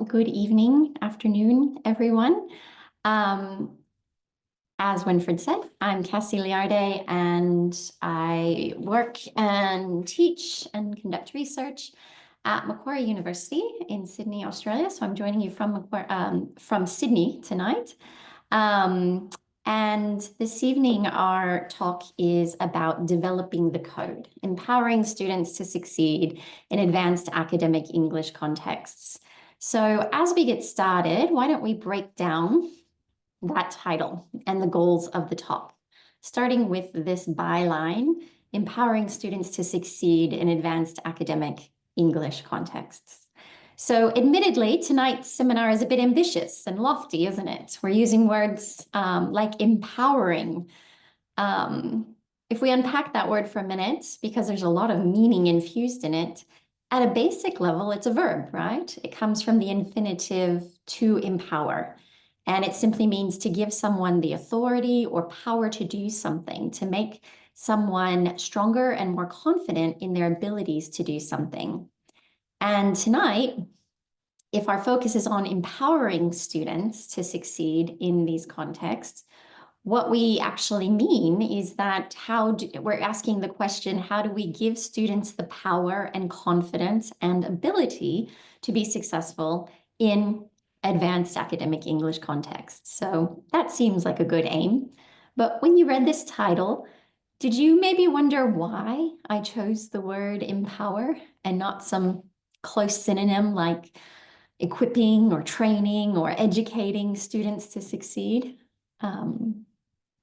Good evening, afternoon, everyone. As Winfred said, I'm Cassi Liardet, and I work and teach and conduct research at Macquarie University in Sydney, Australia. So I'm joining you from Sydney tonight. And this evening, our talk is about developing the code, empowering students to succeed in advanced academic English contexts. So as we get started, why don't we break down that title and the goals of the talk, starting with this byline, empowering students to succeed in advanced academic English contexts. So admittedly, tonight's seminar is a bit ambitious and lofty, isn't it? We're using words like empowering. If we unpack that word for a minute, because there's a lot of meaning infused in it, at a basic level, it's a verb, right? It comes from the infinitive to empower. And it simply means to give someone the authority or power to do something, to make someone stronger and more confident in their abilities to do something. And tonight, if our focus is on empowering students to succeed in these contexts, what we actually mean is that we're asking the question, how do we give students the power and confidence and ability to be successful in advanced academic English contexts? So that seems like a good aim. But when you read this title, did you maybe wonder why I chose the word empower and not some close synonym like equipping or training or educating students to succeed?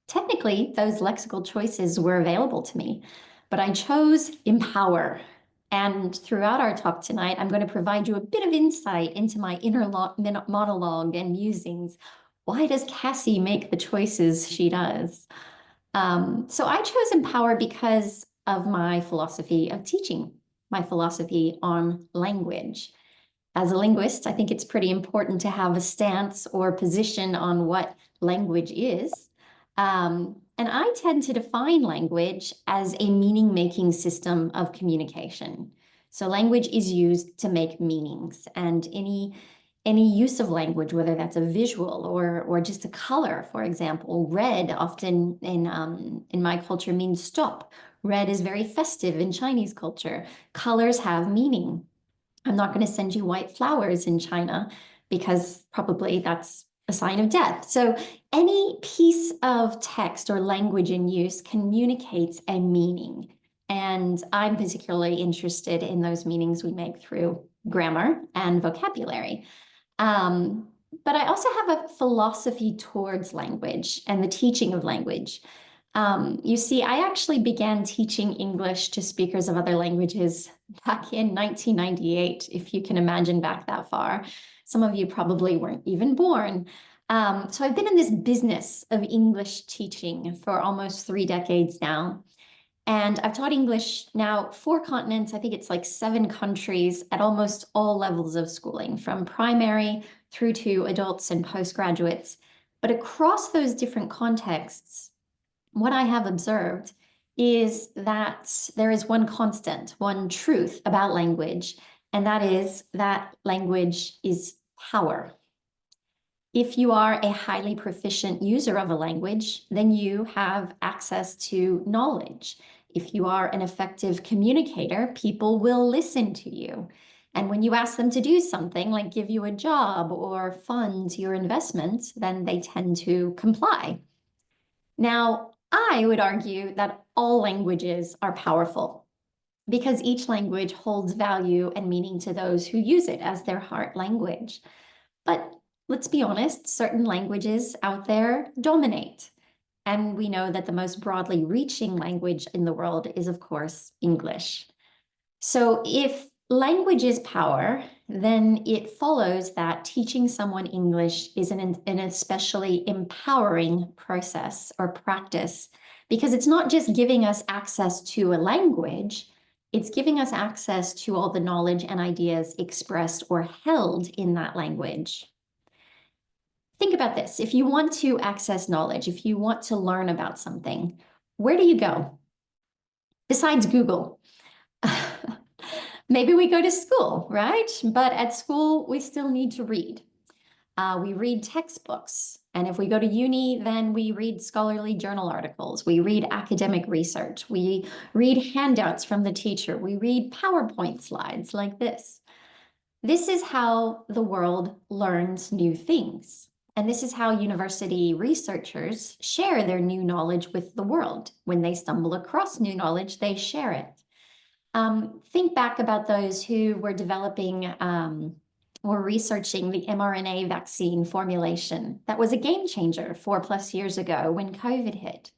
Technically, those lexical choices were available to me, but I chose empower. And throughout our talk tonight, I'm going to provide you a bit of insight into my inner monologue and musings. Why does Cassie make the choices she does? So I chose empower because of my philosophy of teaching, my philosophy on language. As a linguist, I think it's pretty important to have a stance or position on what language is. And I tend to define language as a meaning-making system of communication. So language is used to make meanings, and any use of language, whether that's a visual or just a color, for example, red often in my culture means stop. Red is very festive in Chinese culture. Colors have meaning. I'm not going to send you white flowers in China because probably that's a sign of death. So any piece of text or language in use communicates a meaning. And I'm particularly interested in those meanings we make through grammar and vocabulary. But I also have a philosophy towards language and the teaching of language. You see, I actually began teaching English to speakers of other languages back in 1998, if you can imagine back that far. Some of you probably weren't even born. So I've been in this business of English teaching for almost 3 decades now. And I've taught English now 4 continents. I think it's like 7 countries at almost all levels of schooling, from primary through to adults and postgraduates. But across those different contexts, what I have observed is that there is one constant, one truth about language, and that is that language is power. If you are a highly proficient user of a language, then you have access to knowledge. If you are an effective communicator, people will listen to you. And when you ask them to do something like give you a job or fund your investment, then they tend to comply. Now, I would argue that all languages are powerful because each language holds value and meaning to those who use it as their heart language. But let's be honest, certain languages out there dominate. And we know that the most broadly reaching language in the world is, of course, English. So if language is power, then it follows that teaching someone English is an especially empowering process or practice, because it's not just giving us access to a language, it's giving us access to all the knowledge and ideas expressed or held in that language. Think about this. If you want to access knowledge, if you want to learn about something, where do you go? Besides Google. Maybe we go to school, right? But at school, we still need to read. We read textbooks. And if we go to uni, then we read scholarly journal articles. We read academic research. We read handouts from the teacher. We read PowerPoint slides like this. This is how the world learns new things. And this is how university researchers share their new knowledge with the world. When they stumble across new knowledge, they share it. Think back about those who were developing or researching the mRNA vaccine formulation. That was a game changer 4+ years ago when COVID hit.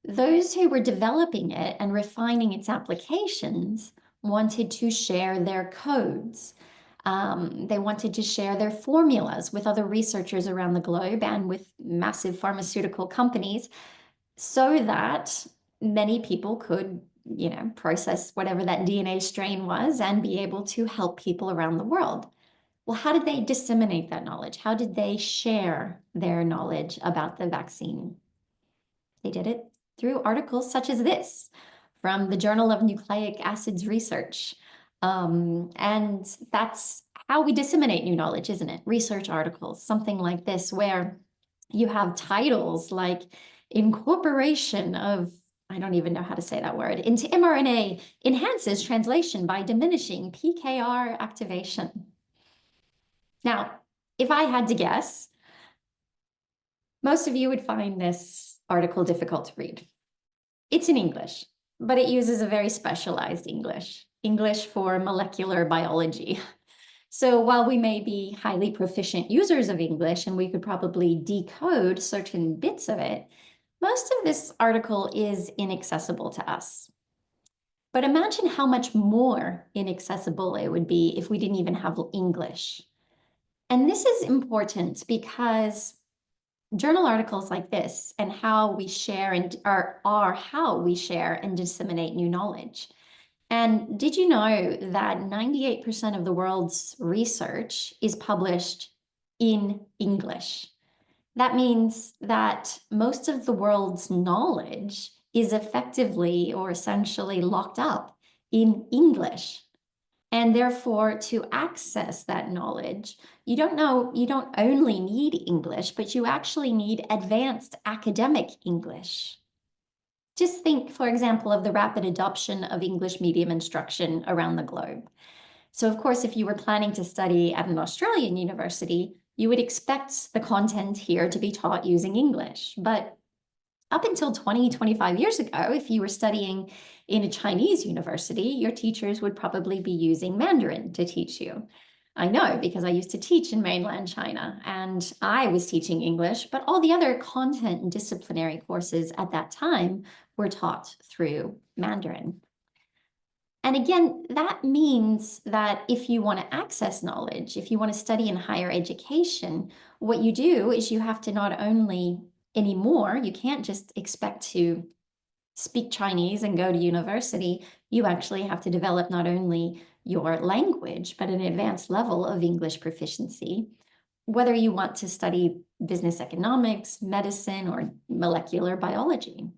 Those who were developing it and refining its applications wanted to share their codes. They wanted to share their formulas with other researchers around the globe and with massive pharmaceutical companies so that many people could, process whatever that DNA strain was and be able to help people around the world. Well, how did they disseminate that knowledge? How did they share their knowledge about the vaccine? They did it through articles such as this from the Journal of Nucleic Acids Research. And that's how we disseminate new knowledge, isn't it? Research articles, something like this, where you have titles like incorporation of, I don't even know how to say that word, into mRNA enhances translation by diminishing PKR activation. Now, if I had to guess, most of you would find this article difficult to read. It's in English, but it uses a very specialized English for molecular biology. So while we may be highly proficient users of English and we could probably decode certain bits of it, most of this article is inaccessible to us. But imagine how much more inaccessible it would be if we didn't even have English. And this is important because journal articles like this and how we share and are how we share and disseminate new knowledge. And did you know that 98% of the world's research is published in English? That means that most of the world's knowledge is effectively or essentially locked up in English. And therefore, to access that knowledge, you don't only need English, but you actually need advanced academic English. Just think, for example, of the rapid adoption of English medium instruction around the globe. So, of course, if you were planning to study at an Australian university, you would expect the content here to be taught using English. But up until 20, 25 years ago, if you were studying in a Chinese university, your teachers would probably be using Mandarin to teach you. I know because I used to teach in mainland China and I was teaching English, but all the other content and disciplinary courses at that time were taught through Mandarin. And again, that means that if you want to access knowledge, if you want to study in higher education, what you do is you have to not only anymore, you can't just expect to speak Chinese and go to university. You actually have to develop not only your language, but an advanced level of English proficiency, whether you want to study business economics, medicine, or molecular biology.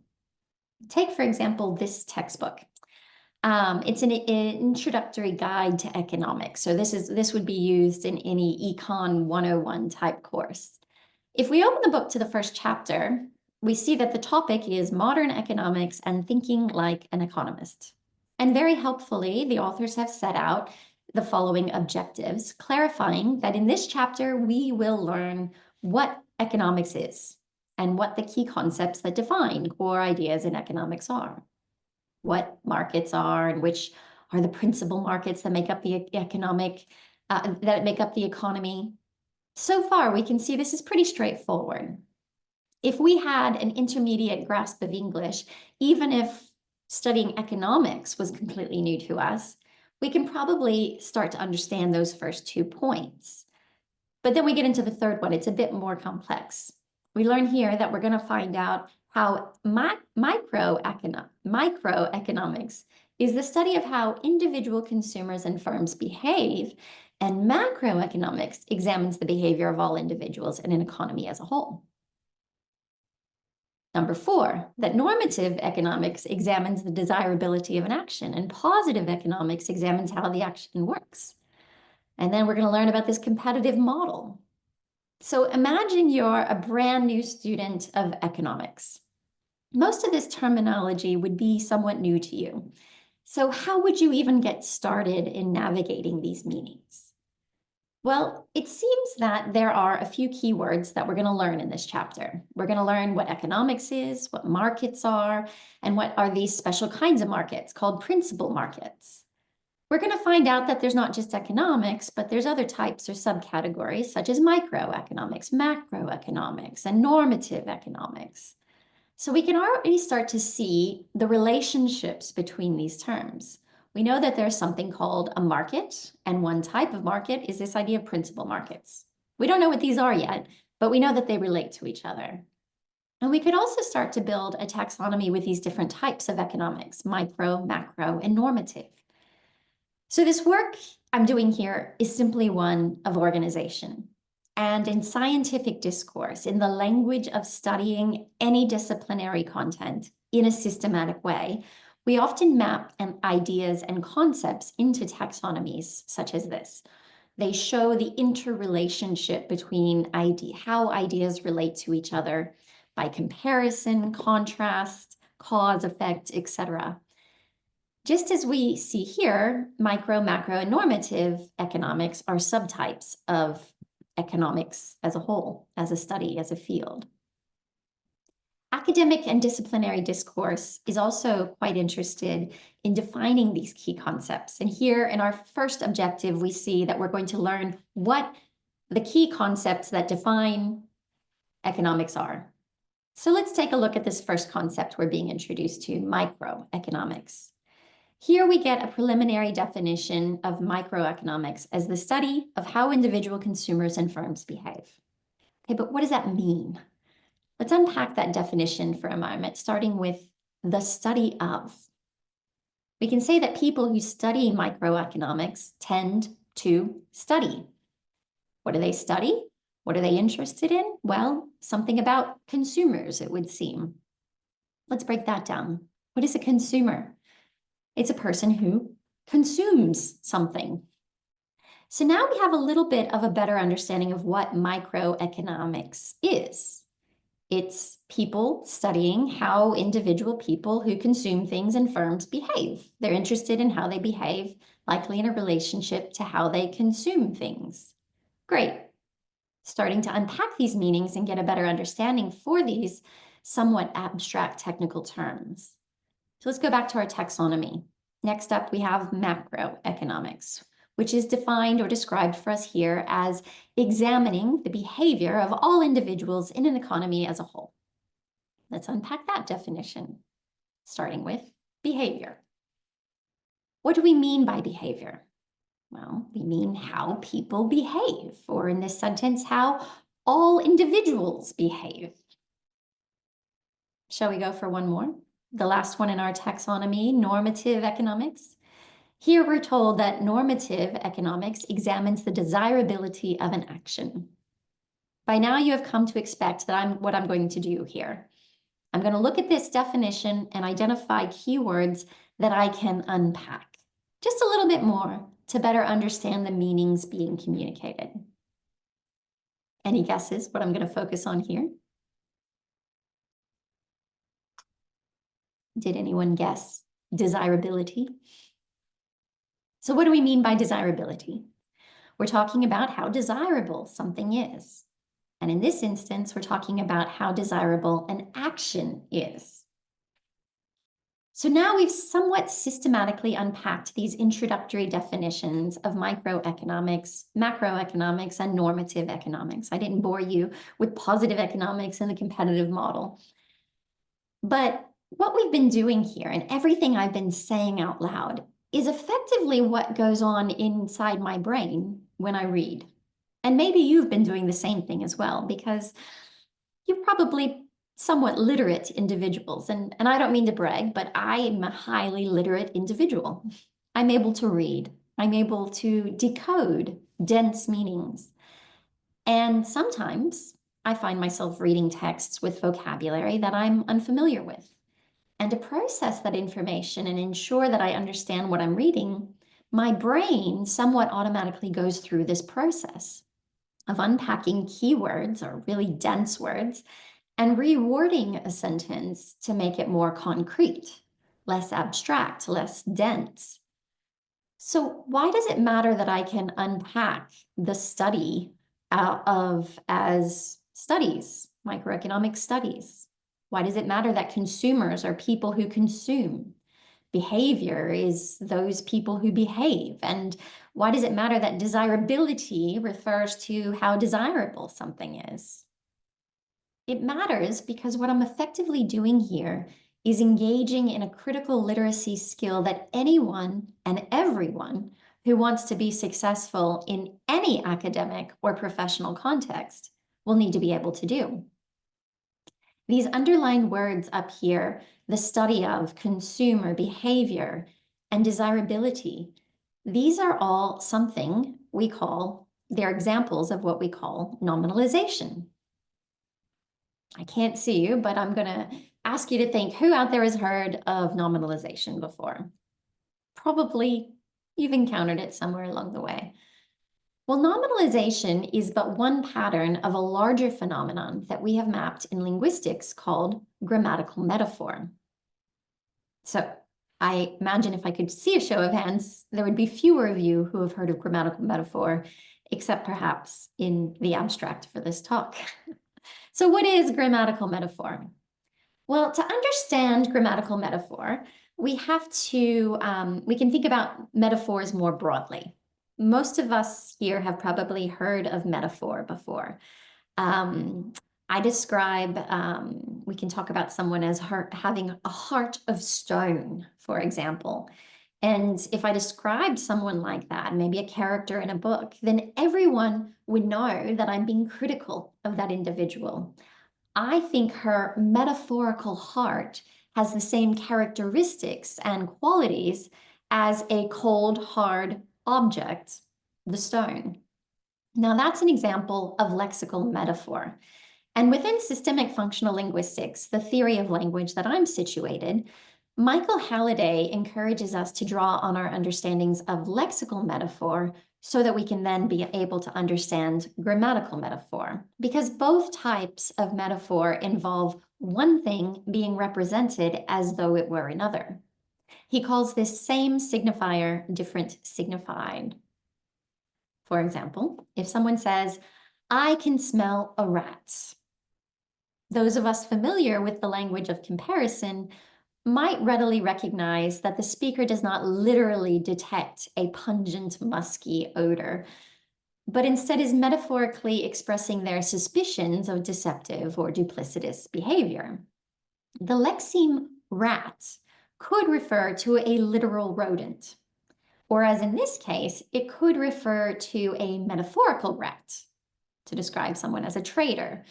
Take, for example, this textbook. It's an introductory guide to economics. So this would be used in any Econ 101 type course. If we open the book to the first chapter, we see that the topic is modern economics and thinking like an economist. And very helpfully, the authors have set out the following objectives, clarifying that in this chapter, we will learn what economics is and what the key concepts that define core ideas in economics are, what markets are and which are the principal markets that make up the economy. So far, we can see this is pretty straightforward. If we had an intermediate grasp of English, even if studying economics was completely new to us, we can probably start to understand those first 2 points. But then we get into the third one. It's a bit more complex. We learn here that we're going to find out how microeconomics is the study of how individual consumers and firms behave, and macroeconomics examines the behavior of all individuals in an economy as a whole. Number 4, that normative economics examines the desirability of an action, and positive economics examines how the action works. And then we're going to learn about this competitive model. So imagine you're a brand new student of economics. Most of this terminology would be somewhat new to you. So how would you even get started in navigating these meanings? Well, it seems that there are a few keywords that we're going to learn in this chapter. We're going to learn what economics is, what markets are, and what are these special kinds of markets called principal markets. We're going to find out that there's not just economics, but there's other types or subcategories such as microeconomics, macroeconomics, and normative economics. So we can already start to see the relationships between these terms. We know that there's something called a market, and one type of market is this idea of principal markets. We don't know what these are yet, but we know that they relate to each other. And we could also start to build a taxonomy with these different types of economics, micro, macro, and normative. So this work I'm doing here is simply one of organization. And in scientific discourse, in the language of studying any disciplinary content in a systematic way, we often map ideas and concepts into taxonomies such as this. They show the interrelationship between how ideas relate to each other by comparison, contrast, cause, effect, etc. Just as we see here, micro, macro, and normative economics are subtypes of economics as a whole, as a study, as a field. Academic and disciplinary discourse is also quite interested in defining these key concepts. And here in our first objective, we see that we're going to learn what the key concepts that define economics are. So let's take a look at this first concept we're being introduced to, microeconomics. Here we get a preliminary definition of microeconomics as the study of how individual consumers and firms behave. Okay, but what does that mean? Let's unpack that definition for a moment, starting with the study of. We can say that people who study microeconomics tend to study. What do they study? What are they interested in? Well, something about consumers, it would seem. Let's break that down. What is a consumer? It's a person who consumes something. So now we have a little bit of a better understanding of what microeconomics is. It's people studying how individual people who consume things and firms behave. They're interested in how they behave, likely in a relationship to how they consume things. Great. Starting to unpack these meanings and get a better understanding for these somewhat abstract technical terms. So let's go back to our taxonomy. Next up, we have macroeconomics, which is defined or described for us here as examining the behavior of all individuals in an economy as a whole. Let's unpack that definition, starting with behavior. What do we mean by behavior? Well, we mean how people behave, or in this sentence, how all individuals behave. Shall we go for one more? The last one in our taxonomy, normative economics. Here we're told that normative economics examines the desirability of an action. By now you have come to expect that what I'm going to do here. I'm going to look at this definition and identify keywords that I can unpack just a little bit more to better understand the meanings being communicated. Any guesses what I'm going to focus on here? Did anyone guess desirability? So what do we mean by desirability? We're talking about how desirable something is. And in this instance, we're talking about how desirable an action is. So now we've somewhat systematically unpacked these introductory definitions of microeconomics, macroeconomics, and normative economics. I didn't bore you with positive economics and the competitive model. But what we've been doing here and everything I've been saying out loud is effectively what goes on inside my brain when I read. And maybe you've been doing the same thing as well, because you're probably somewhat literate individuals. And I don't mean to brag, but I am a highly literate individual. I'm able to read. I'm able to decode dense meanings. And sometimes I find myself reading texts with vocabulary that I'm unfamiliar with. And to process that information and ensure that I understand what I'm reading, my brain somewhat automatically goes through this process of unpacking keywords or really dense words and rewording a sentence to make it more concrete, less abstract, less dense. So why does it matter that I can unpack the study out of as studies, microeconomic studies? Why does it matter that consumers are people who consume? Behavior is those people who behave. And why does it matter that desirability refers to how desirable something is? It matters because what I'm effectively doing here is engaging in a critical literacy skill that anyone and everyone who wants to be successful in any academic or professional context will need to be able to do. These underlined words up here, the study of consumer behavior and desirability, these are all something we call, they're examples of what we call nominalization. I can't see you, but I'm going to ask you to think, who out there has heard of nominalization before? Probably you've encountered it somewhere along the way. Well, nominalization is but one pattern of a larger phenomenon that we have mapped in linguistics called grammatical metaphor. So I imagine if I could see a show of hands, there would be fewer of you who have heard of grammatical metaphor, except perhaps in the abstract for this talk. So what is grammatical metaphor? Well, to understand grammatical metaphor, we have to, we can think about metaphors more broadly. Most of us here have probably heard of metaphor before. I describe, we can talk about someone as having a heart of stone, for example. And if I described someone like that, maybe a character in a book, then everyone would know that I'm being critical of that individual. I think her metaphorical heart has the same characteristics and qualities as a cold, hard object, the stone. Now, that's an example of lexical metaphor. And within systemic functional linguistics, the theory of language that I'm situated, Michael Halliday encourages us to draw on our understandings of lexical metaphor so that we can then be able to understand grammatical metaphor, because both types of metaphor involve one thing being represented as though it were another. He calls this same signifier different signified. For example, if someone says, "I can smell a rat," those of us familiar with the language of comparison might readily recognize that the speaker does not literally detect a pungent, musky odor, but instead is metaphorically expressing their suspicions of deceptive or duplicitous behavior. The lexeme rat could refer to a literal rodent, or as in this case, it could refer to a metaphorical rat to describe someone as a traitor.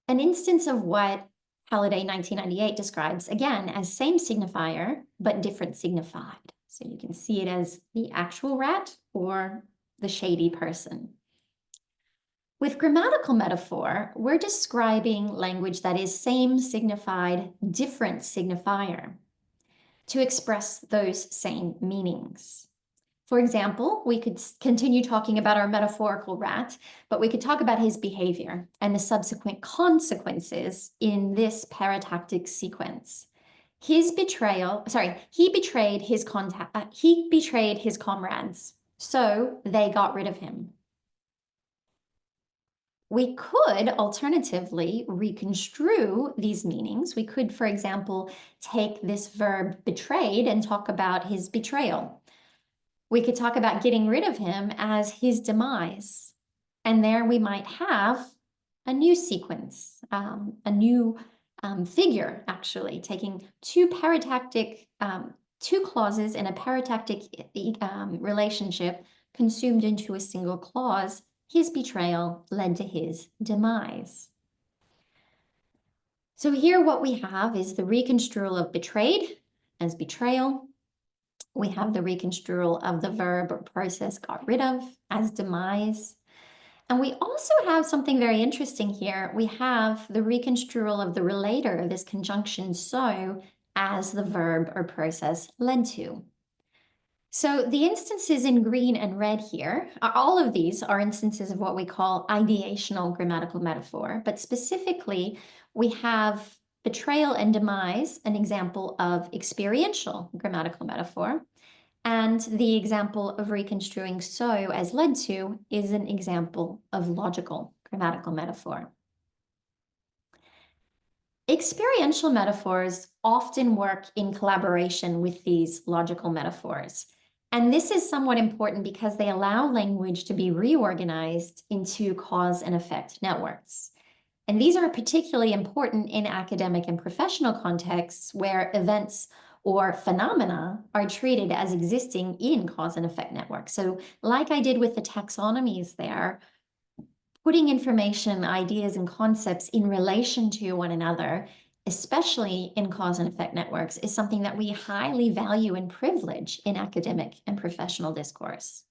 An instance of what Halliday 1998 describes, again, as same signifier, but different signified. So you can see it as the actual rat or the shady person. With grammatical metaphor, we're describing language that is same signified, different signifier to express those same meanings. For example, we could continue talking about our metaphorical rat, but we could talk about his behavior and the subsequent consequences in this paratactic sequence. He betrayed his comrades, so they got rid of him. We could alternatively reconstrue these meanings. We could, for example, take this verb betrayed and talk about his betrayal. We could talk about getting rid of him as his demise. And there we might have a new sequence, a new figure, actually, taking two clauses in a paratactic relationship consumed into a single clause. His betrayal led to his demise. So here what we have is the reconstrual of betrayed as betrayal. We have the reconstrual of the verb or process got rid of as demise. And we also have something very interesting here. We have the reconstrual of the relator, this conjunction so, as the verb or process led to. So the instances in green and red here, all of these are instances of what we call ideational grammatical metaphor, but specifically we have betrayal and demise, an example of experiential grammatical metaphor, and the example of reconstruing so as led to is an example of logical grammatical metaphor. Experiential metaphors often work in collaboration with these logical metaphors. And this is somewhat important because they allow language to be reorganized into cause and effect networks. And these are particularly important in academic and professional contexts where events or phenomena are treated as existing in cause and effect networks. So like I did with the taxonomies there, putting information, ideas, and concepts in relation to one another, especially in cause and effect networks, is something that we highly value and privilege in academic and professional discourse.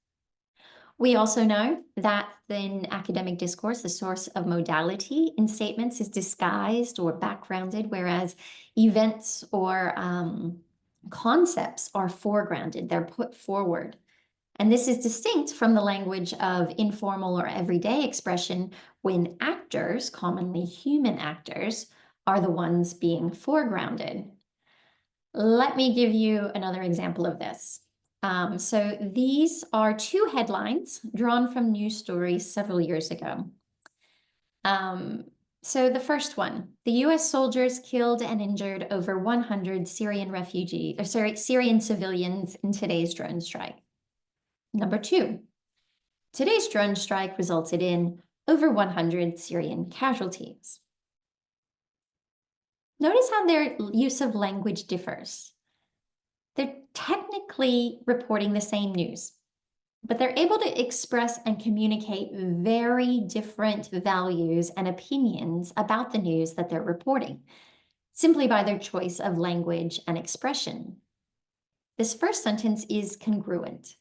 We also know that in academic discourse, the source of modality in statements is disguised or backgrounded, whereas events or concepts are foregrounded, they're put forward. And this is distinct from the language of informal or everyday expression when actors, commonly human actors, are the ones being foregrounded. Let me give you another example of this. So these are two headlines drawn from news stories several years ago. So the first one, the US soldiers killed and injured over 100 Syrian Syrian civilians in today's drone strike. Number two, today's drone strike resulted in over 100 Syrian casualties. Notice how their use of language differs. They're technically reporting the same news, but they're able to express and communicate very different values and opinions about the news that they're reporting, simply by their choice of language and expression. This first sentence is congruent.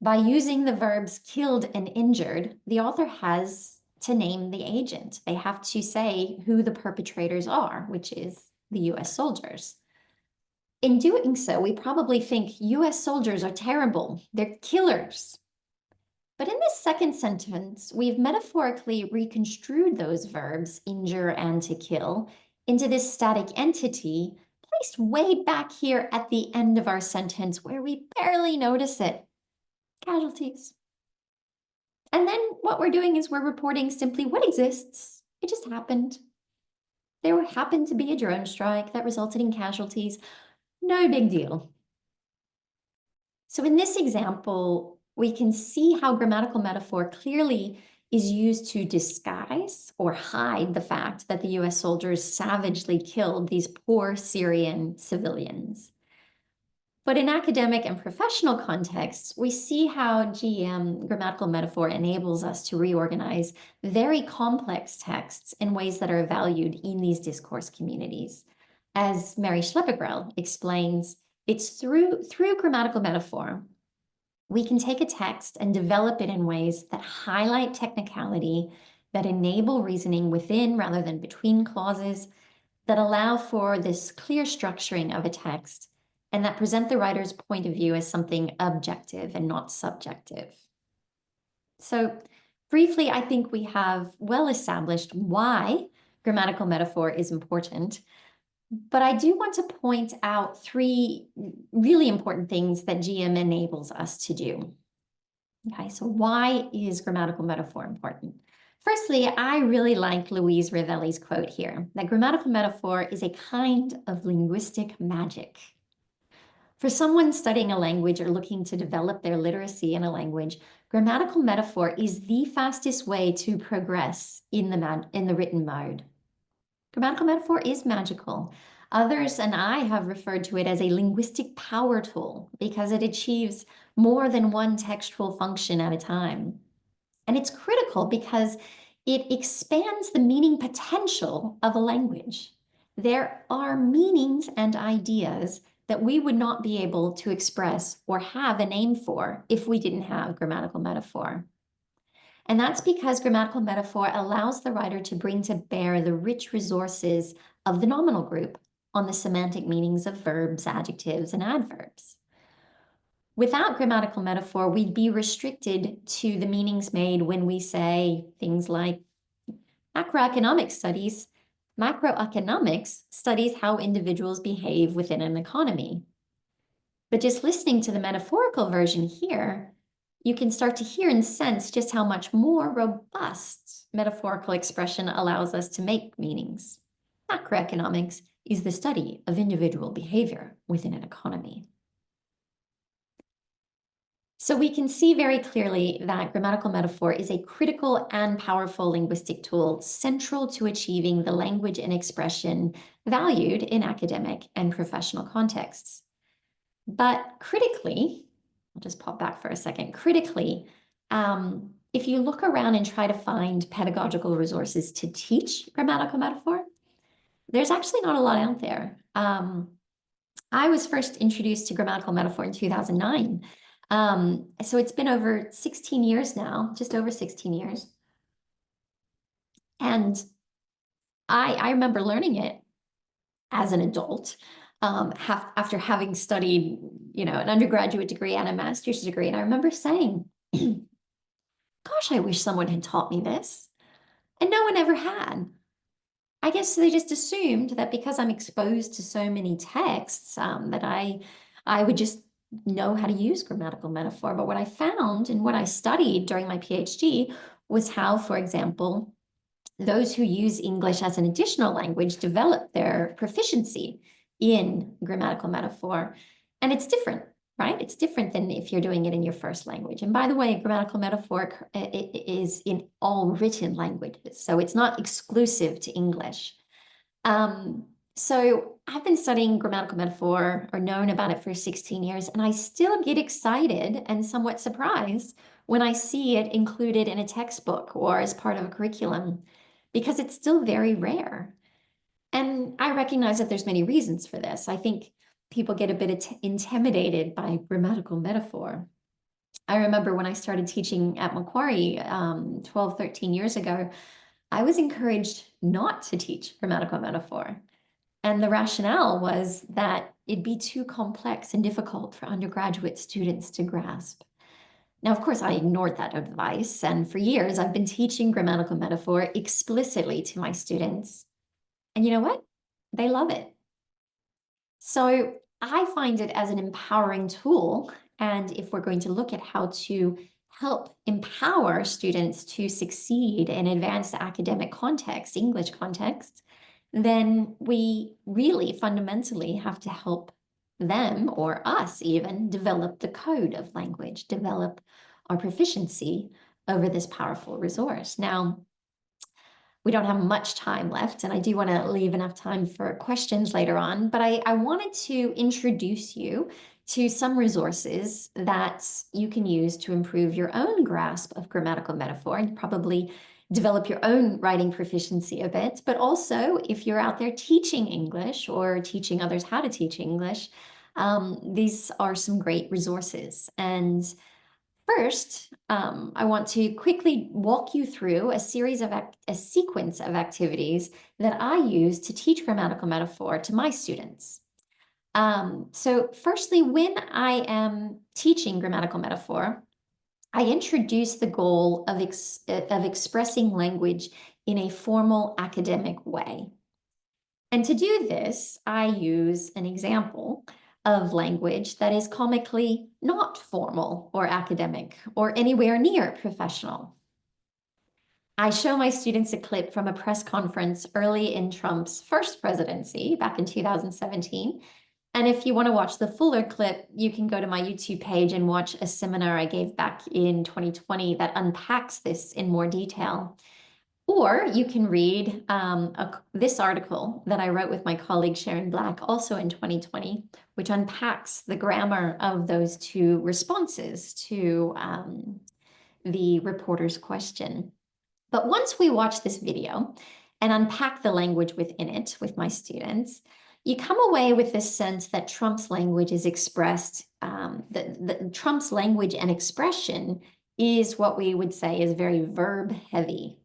By using the verbs killed and injured, the author has to name the agent. They have to say who the perpetrators are, which is the US soldiers. In doing so, we probably think US soldiers are terrible, they're killers. But in this second sentence, we've metaphorically reconstrued those verbs, injure and to kill, into this static entity placed way back here at the end of our sentence where we barely notice it. Casualties. And then what we're doing is we're reporting simply what exists. It just happened. There happened to be a drone strike that resulted in casualties. No big deal. So in this example, we can see how grammatical metaphor clearly is used to disguise or hide the fact that the US soldiers savagely killed these poor Syrian civilians. But in academic and professional contexts, we see how grammatical metaphor enables us to reorganize very complex texts in ways that are valued in these discourse communities. As Mary Schleppegrell explains, it's through grammatical metaphor, we can take a text and develop it in ways that highlight technicality, that enable reasoning within rather than between clauses, that allow for this clear structuring of a text, and that present the writer's point of view as something objective and not subjective. So briefly, I think we have well established why grammatical metaphor is important, but I do want to point out three really important things that GM enables us to do. Okay, so why is grammatical metaphor important? Firstly, I really like Louise Ravelli's quote here, that grammatical metaphor is a kind of linguistic magic. For someone studying a language or looking to develop their literacy in a language, grammatical metaphor is the fastest way to progress in the written mode. Grammatical metaphor is magical. Others and I have referred to it as a linguistic power tool because it achieves more than one textual function at a time. And it's critical because it expands the meaning potential of a language. There are meanings and ideas that we would not be able to express or have a name for if we didn't have grammatical metaphor. And that's because grammatical metaphor allows the writer to bring to bear the rich resources of the nominal group on the semantic meanings of verbs, adjectives, and adverbs. Without grammatical metaphor, we'd be restricted to the meanings made when we say things like macroeconomics studies how individuals behave within an economy. But just listening to the metaphorical version here, you can start to hear and sense just how much more robust metaphorical expression allows us to make meanings. Macroeconomics is the study of individual behavior within an economy. So we can see very clearly that grammatical metaphor is a critical and powerful linguistic tool central to achieving the language and expression valued in academic and professional contexts. But critically, I'll just pop back for a second, critically, if you look around and try to find pedagogical resources to teach grammatical metaphor, there's actually not a lot out there. I was first introduced to grammatical metaphor in 2009. So it's been over 16 years now, just over 16 years. And I remember learning it as an adult, after having studied, an undergraduate degree and a master's degree. And I remember saying, gosh, I wish someone had taught me this. And no one ever had. I guess they just assumed that because I'm exposed to so many texts, that I would just know how to use grammatical metaphor. But what I found and what I studied during my PhD was how, for example, those who use English as an additional language develop their proficiency in grammatical metaphor. And it's different, right? It's different than if you're doing it in your first language. And by the way, grammatical metaphor is in all written languages, so it's not exclusive to English. So I've been studying grammatical metaphor, or known about it, for 16 years, and I still get excited and somewhat surprised when I see it included in a textbook or as part of a curriculum, because it's still very rare. And I recognize that there's many reasons for this. I think people get a bit intimidated by grammatical metaphor. I remember when I started teaching at Macquarie 12, 13 years ago, I was encouraged not to teach grammatical metaphor. And the rationale was that it'd be too complex and difficult for undergraduate students to grasp. Now, of course, I ignored that advice, and for years I've been teaching grammatical metaphor explicitly to my students. And you know what? They love it. So I find it as an empowering tool, and if we're going to look at how to help empower students to succeed in advanced academic context, English context, then we really fundamentally have to help them, or us even, develop the code of language, develop our proficiency over this powerful resource. Now, we don't have much time left, and I do want to leave enough time for questions later on, but I wanted to introduce you to some resources that you can use to improve your own grasp of grammatical metaphor and probably develop your own writing proficiency a bit. But also, if you're out there teaching English or teaching others how to teach English, these are some great resources. And first, I want to quickly walk you through a sequence of activities that I use to teach grammatical metaphor to my students. So firstly, when I am teaching grammatical metaphor, I introduce the goal of expressing language in a formal academic way. And to do this, I use an example of language that is comically not formal or academic or anywhere near professional. I show my students a clip from a press conference early in Trump's first presidency back in 2017. And if you want to watch the fuller clip, you can go to my YouTube page and watch a seminar I gave back in 2020 that unpacks this in more detail. Or you can read this article that I wrote with my colleague Sharon Black, also in 2020, which unpacks the grammar of those two responses to the reporter's question. But once we watch this video and unpack the language within it with my students, you come away with this sense that Trump's language is expressed, that Trump's language and expression is what we would say is very verb heavy,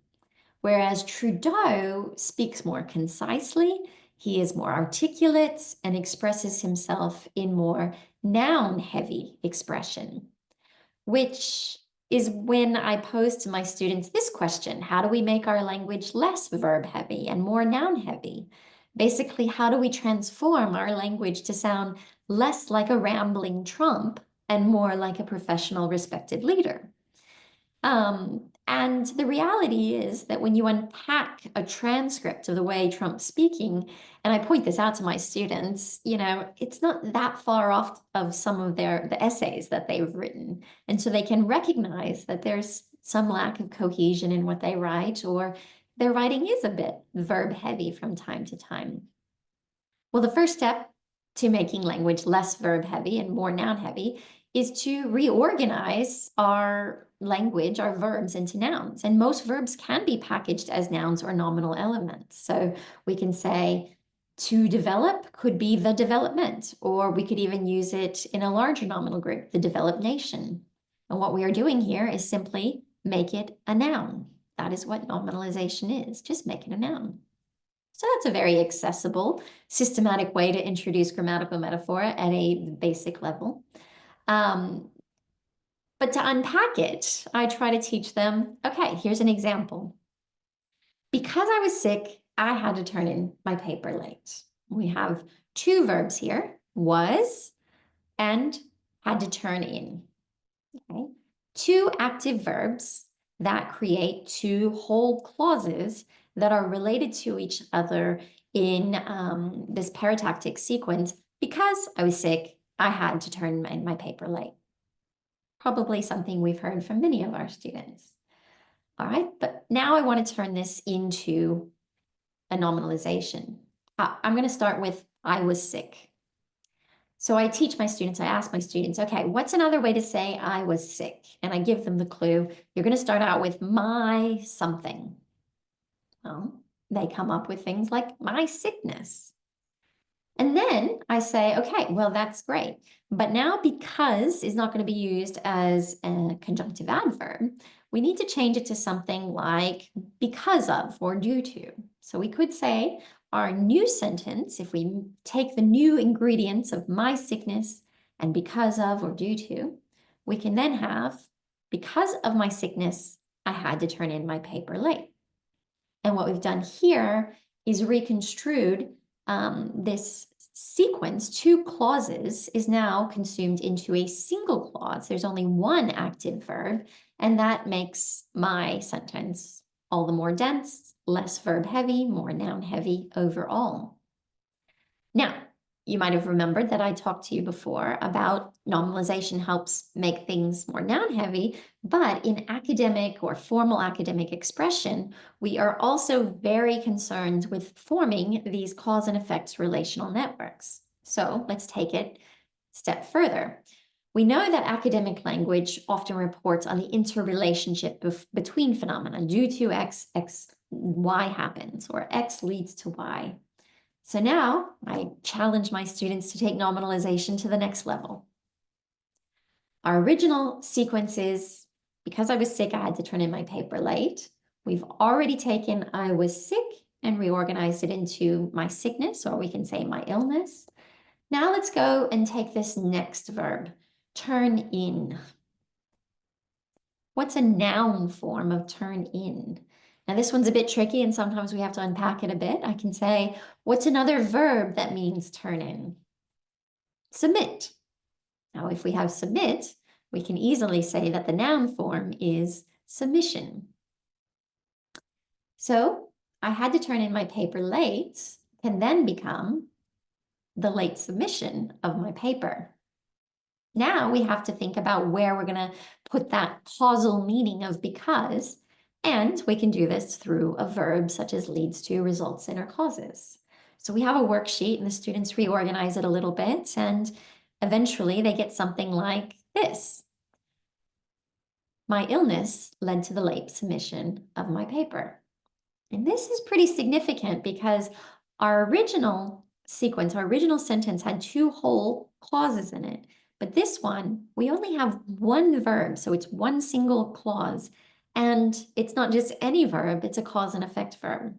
whereas Trudeau speaks more concisely, he is more articulate and expresses himself in more noun heavy expression, which is when I pose to my students this question: how do we make our language less verb heavy and more noun heavy? Basically, how do we transform our language to sound less like a rambling Trump and more like a professional, respected leader? And the reality is that when you unpack a transcript of the way Trump's speaking, and I point this out to my students, it's not that far off of some of the essays that they've written. And so they can recognize that there's some lack of cohesion in what they write, or their writing is a bit verb heavy from time to time. Well, the first step to making language less verb heavy and more noun heavy is to reorganize our language, our verbs, into nouns. And most verbs can be packaged as nouns or nominal elements. So we can say to develop could be the development, or we could even use it in a larger nominal group, the developed nation. And what we are doing here is simply make it a noun. That is what nominalization is, just make it a noun. So that's a very accessible, systematic way to introduce grammatical metaphor at a basic level. But to unpack it, I try to teach them, okay, here's an example. Because I was sick, I had to turn in my paper late. We have two verbs here, was and had to turn in. Okay? Two active verbs that create two whole clauses that are related to each other in this paratactic sequence. Because I was sick, I had to turn in my paper late. Probably something we've heard from many of our students. All right, but now I want to turn this into a nominalization. I'm going to start with I was sick. So I teach my students, I ask my students, okay, what's another way to say I was sick? And I give them the clue. You're going to start out with my something. Well, they come up with things like my sickness. And then I say, okay, well, that's great. But now because is not going to be used as a conjunctive adverb, we need to change it to something like because of or due to. So we could say our new sentence, if we take the new ingredients of my sickness and because of or due to, we can then have because of my sickness, I had to turn in my paper late. And what we've done here is reconstrued this sequence, two clauses, is now consumed into a single clause. There's only one active verb, and that makes my sentence all the more dense, less verb heavy, more noun heavy overall. Now, you might have remembered that I talked to you before about nominalization helps make things more noun heavy, but in academic or formal academic expression, we are also very concerned with forming these cause and effects relational networks. So let's take it a step further. We know that academic language often reports on the interrelationship between phenomena. Due to X, Y happens, or X leads to Y. So now I challenge my students to take nominalization to the next level. Our original sequence is, because I was sick, I had to turn in my paper late. We've already taken I was sick and reorganized it into my sickness, or we can say my illness. Now let's go and take this next verb, turn in. What's a noun form of turn in? Now this one's a bit tricky and sometimes we have to unpack it a bit. I can say, what's another verb that means turn in? Submit. Now if we have submit, we can easily say that the noun form is submission. So I had to turn in my paper late can then become the late submission of my paper. Now we have to think about where we're going to put that causal meaning of because, and we can do this through a verb such as leads to, results in, or causes. So we have a worksheet and the students reorganize it a little bit and eventually they get something like this. My illness led to the late submission of my paper. And this is pretty significant because our original sequence, our original sentence had two whole clauses in it. But this one, we only have one verb, so it's one single clause. And it's not just any verb, it's a cause and effect verb.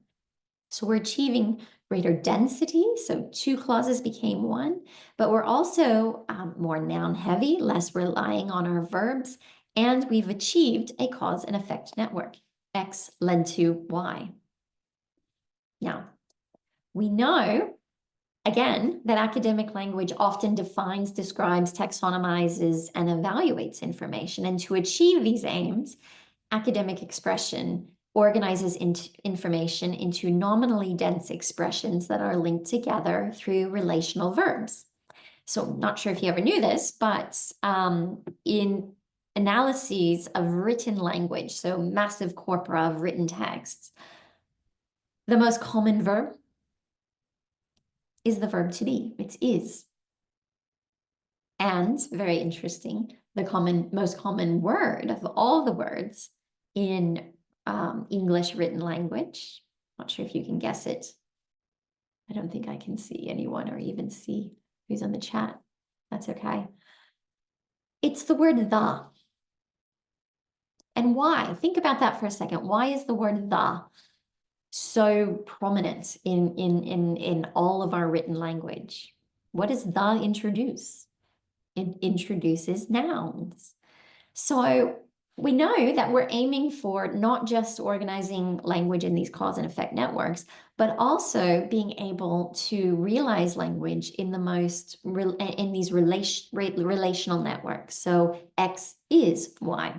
So we're achieving greater density, so two clauses became one, but we're also more noun heavy, less relying on our verbs, and we've achieved a cause and effect network. X led to Y. Now, we know, again, that academic language often defines, describes, taxonomizes, and evaluates information. And to achieve these aims, academic expression organizes information into nominally dense expressions that are linked together through relational verbs. So I'm not sure if you ever knew this, but in analyses of written language, so massive corpora of written texts, the most common verb is the verb to be. It's is. And very interesting, the most common word of all the words in English written language. Not sure if you can guess it. I don't think I can see anyone or even see who's on the chat. That's okay. It's the word the. And why? Think about that for a second. Why is the word the so prominent in all of our written language? What does the introduce? It introduces nouns. So we know that we're aiming for not just organizing language in these cause and effect networks, but also being able to realize language in these relational networks. So X is Y.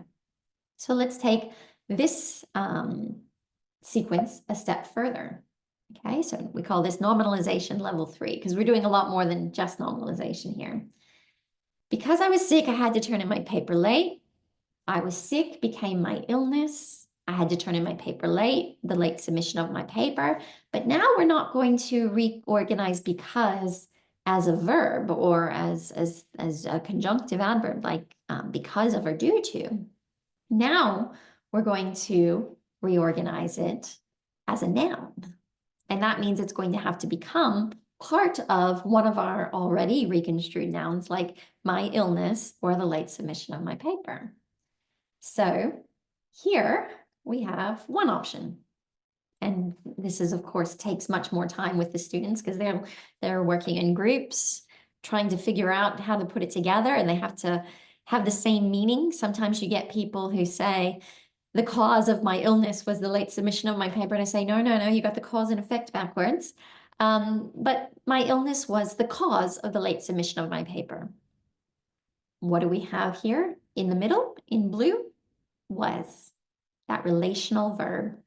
So let's take this sequence a step further. Okay, so we call this nominalization level 3 because we're doing a lot more than just nominalization here. Because I was sick, I had to turn in my paper late. I was sick became my illness. I had to turn in my paper late, the late submission of my paper. But now we're not going to reorganize because as a verb or as a conjunctive adverb, like because of or due to. Now we're going to reorganize it as a noun. And that means it's going to have to become part of one of our already reconstrued nouns, like my illness or the late submission of my paper. So here we have one option. And this is, of course, takes much more time with the students because they're working in groups, trying to figure out how to put it together, and they have to have the same meaning. Sometimes you get people who say, the cause of my illness was the late submission of my paper. And I say, no, you got the cause and effect backwards. But my illness was the cause of the late submission of my paper. What do we have here in the middle in blue? Was, that relational verb.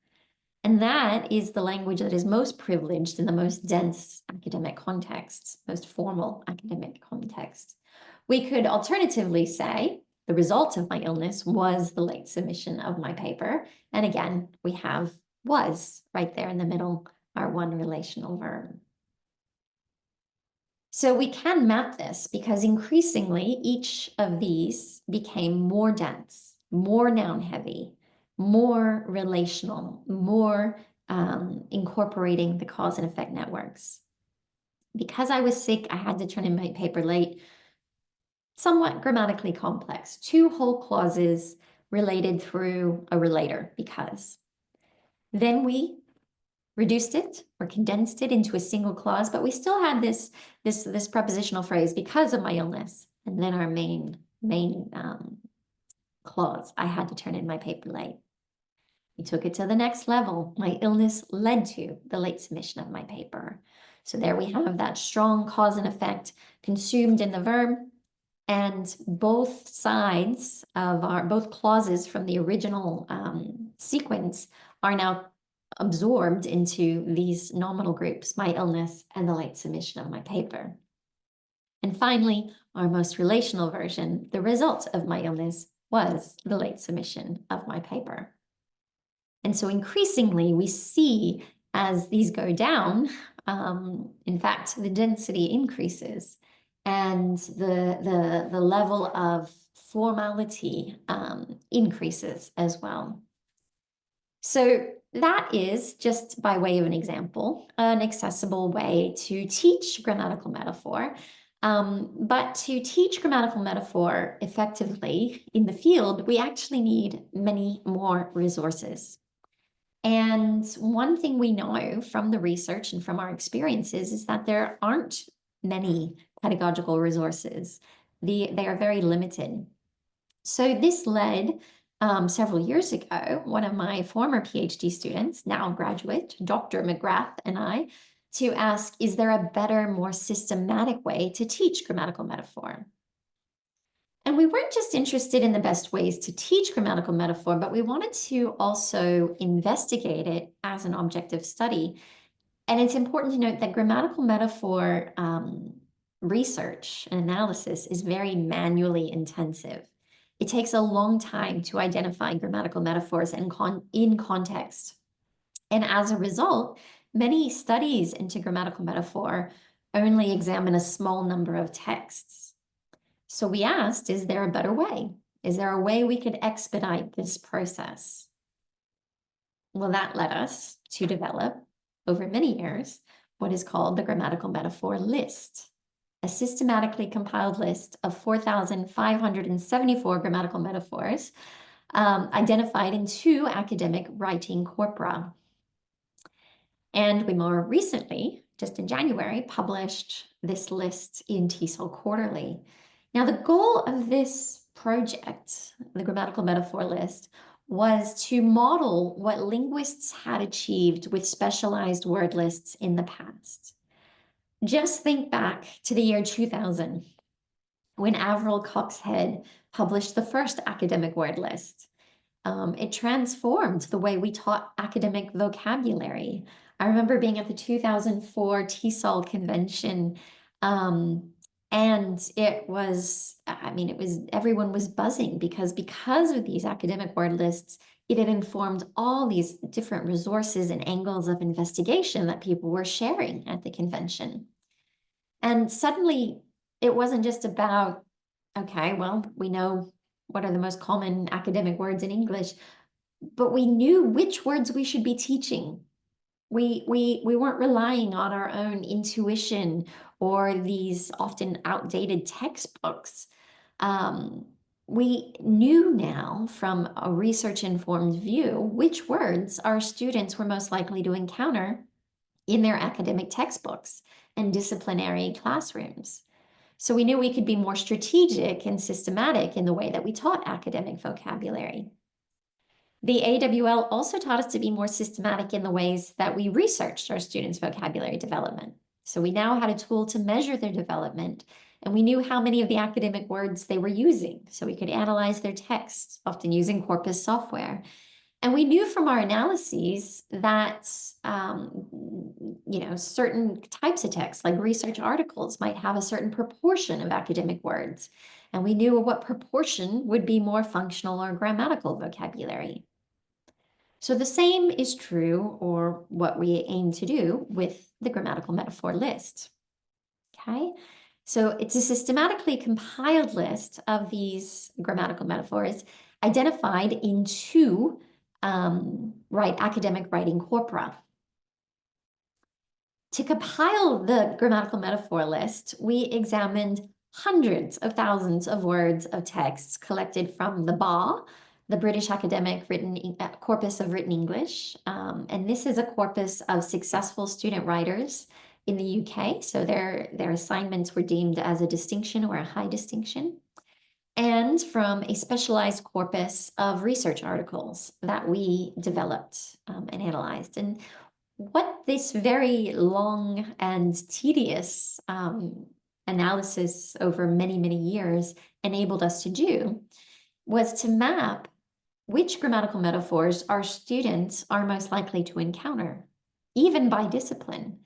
And that is the language that is most privileged in the most dense academic contexts, most formal academic contexts. We could alternatively say the result of my illness was the late submission of my paper. And again, we have was right there in the middle, our one relational verb. So we can map this because increasingly each of these became more dense, more noun heavy, more relational, more incorporating the cause and effect networks. Because I was sick, I had to turn in my paper late. Somewhat grammatically complex, two whole clauses related through a relator, because. Then we reduced it or condensed it into a single clause, but we still had this prepositional phrase, because of my illness, and then our main clause, I had to turn in my paper late. We took it to the next level. My illness led to the late submission of my paper. So there we have that strong cause and effect consumed in the verb, and both sides of both clauses from the original sequence are now absorbed into these nominal groups, my illness and the late submission of my paper. And finally, our most relational version, the result of my illness was the late submission of my paper. And so increasingly we see as these go down, in fact, the density increases and the level of formality increases as well. So that is, just by way of an example, an accessible way to teach grammatical metaphor. But to teach grammatical metaphor effectively in the field, we actually need many more resources. And one thing we know from the research and from our experiences is that there aren't many pedagogical resources. They are very limited. So this led several years ago, one of my former PhD students, now graduate, Dr. McGrath, and I, to ask, is there a better, more systematic way to teach grammatical metaphor? And we weren't just interested in the best ways to teach grammatical metaphor, but we wanted to also investigate it as an objective study. And it's important to note that grammatical metaphor research and analysis is very manually intensive. It takes a long time to identify grammatical metaphors in context. And as a result, many studies into grammatical metaphor only examine a small number of texts. So we asked, is there a better way? Is there a way we could expedite this process? Well, that led us to develop, over many years, what is called the grammatical metaphor list, a systematically compiled list of 4,574 grammatical metaphors identified in 2 academic writing corpora. And we more recently, just in January, published this list in TESOL Quarterly. Now, the goal of this project, the grammatical metaphor list, was to model what linguists had achieved with specialized word lists in the past. Just think back to the year 2000, when Avril Coxhead published the first academic word list. It transformed the way we taught academic vocabulary. I remember being at the 2004 TESOL convention, and it was, everyone was buzzing because of these academic word lists, it had informed all these different resources and angles of investigation that people were sharing at the convention. And suddenly it wasn't just about, okay, well, we know what are the most common academic words in English, but we knew which words we should be teaching. We weren't relying on our own intuition or these often outdated textbooks. We knew now from a research-informed view which words our students were most likely to encounter in their academic textbooks and disciplinary classrooms. So we knew we could be more strategic and systematic in the way that we taught academic vocabulary. The AWL also taught us to be more systematic in the ways that we researched our students' vocabulary development. So we now had a tool to measure their development, and we knew how many of the academic words they were using, so we could analyze their texts, often using corpus software. And we knew from our analyses that certain types of texts, like research articles, might have a certain proportion of academic words. And we knew what proportion would be more functional or grammatical vocabulary. So the same is true, or what we aim to do, with the grammatical metaphor list. Okay, so it's a systematically compiled list of these grammatical metaphors identified in 2 academic writing corpora. To compile the grammatical metaphor list, we examined hundreds of thousands of words of texts collected from the BA, the British Academic Corpus of Written English. And this is a corpus of successful student writers in the UK. So their assignments were deemed as a distinction or a high distinction. And from a specialized corpus of research articles that we developed and analyzed. And what this very long and tedious analysis over many, many years enabled us to do was to map which grammatical metaphors our students are most likely to encounter, even by discipline.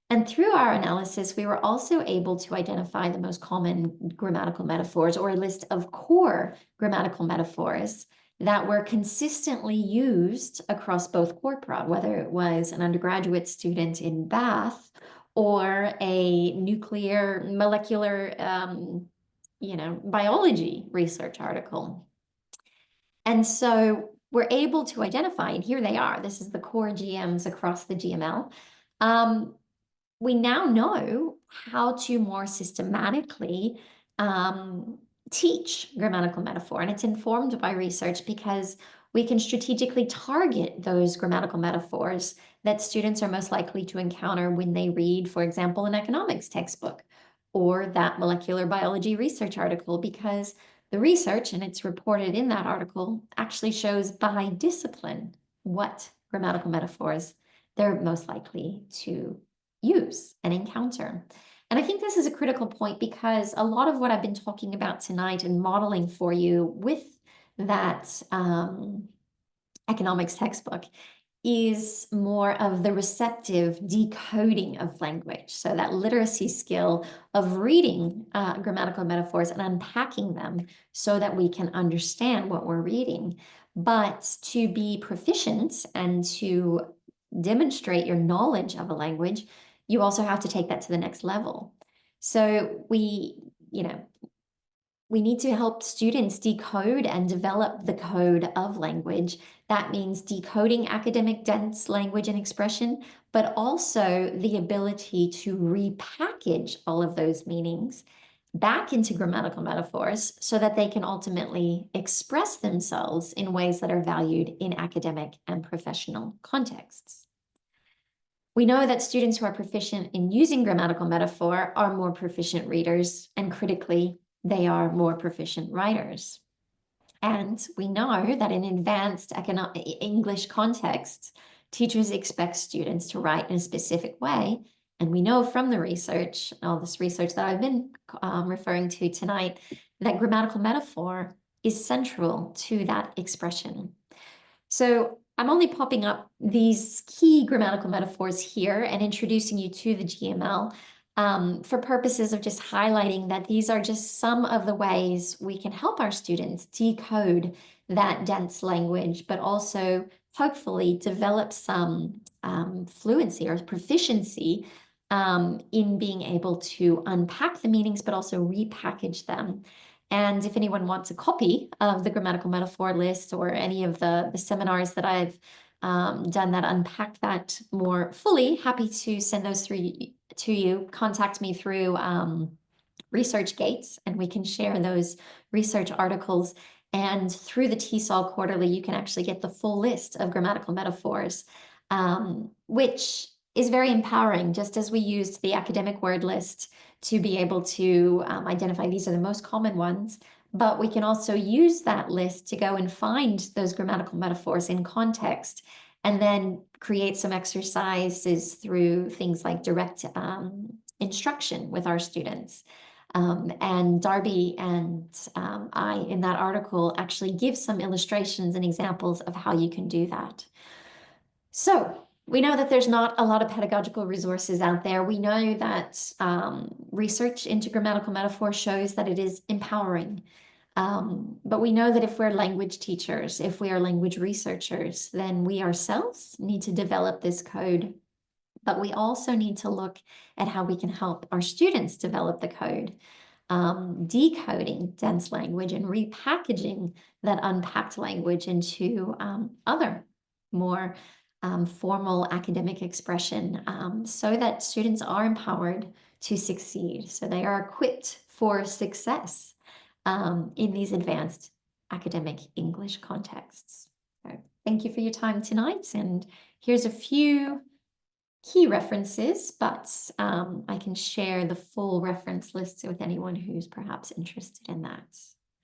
And through our analysis, we were also able to identify the most common grammatical metaphors, or a list of core grammatical metaphors that were consistently used across both corpora, whether it was an undergraduate student in Bath or a nuclear molecular biology research article. And so we're able to identify, and here they are, this is the core GMs across the GML. we now know how to more systematically teach grammatical metaphor, and it's informed by research because we can strategically target those grammatical metaphors that students are most likely to encounter when they read, for example, an economics textbook or that molecular biology research article, because the research, and it's reported in that article, actually shows by discipline what grammatical metaphors they're most likely to use and encounter. And I think this is a critical point because a lot of what I've been talking about tonight and modeling for you with that economics textbook is more of the receptive decoding of language. So that literacy skill of reading grammatical metaphors and unpacking them so that we can understand what we're reading. But to be proficient and to demonstrate your knowledge of a language, you also have to take that to the next level. So we need to help students decode and develop the code of language. That means decoding academic dense language and expression, but also the ability to repackage all of those meanings back into grammatical metaphors so that they can ultimately express themselves in ways that are valued in academic and professional contexts. We know that students who are proficient in using grammatical metaphor are more proficient readers, and critically, they are more proficient writers. And we know that in advanced English contexts, teachers expect students to write in a specific way. And we know from the research, all this research that I've been referring to tonight, that grammatical metaphor is central to that expression. So I'm only popping up these key grammatical metaphors here and introducing you to the GML for purposes of just highlighting that these are just some of the ways we can help our students decode that dense language, but also hopefully develop some fluency or proficiency in being able to unpack the meanings, but also repackage them. And if anyone wants a copy of the grammatical metaphor list or any of the seminars that I've done that unpack that more fully, happy to send those through to you. Contact me through ResearchGate, and we can share those research articles. And through the TESOL Quarterly, you can actually get the full list of grammatical metaphors, which is very empowering, just as we used the academic word list to be able to identify these are the most common ones, but we can also use that list to go and find those grammatical metaphors in context and then create some exercises through things like direct instruction with our students. And Darby and I, in that article, actually give some illustrations and examples of how you can do that. So we know that there's not a lot of pedagogical resources out there. We know that research into grammatical metaphor shows that it is empowering. But we know that if we're language teachers, if we are language researchers, then we ourselves need to develop this code. But we also need to look at how we can help our students develop the code, decoding dense language and repackaging that unpacked language into other more formal academic expression so that students are empowered to succeed, so they are equipped for success in these advanced academic English contexts. So thank you for your time tonight, and here's a few key references, but I can share the full reference list with anyone who's perhaps interested in that.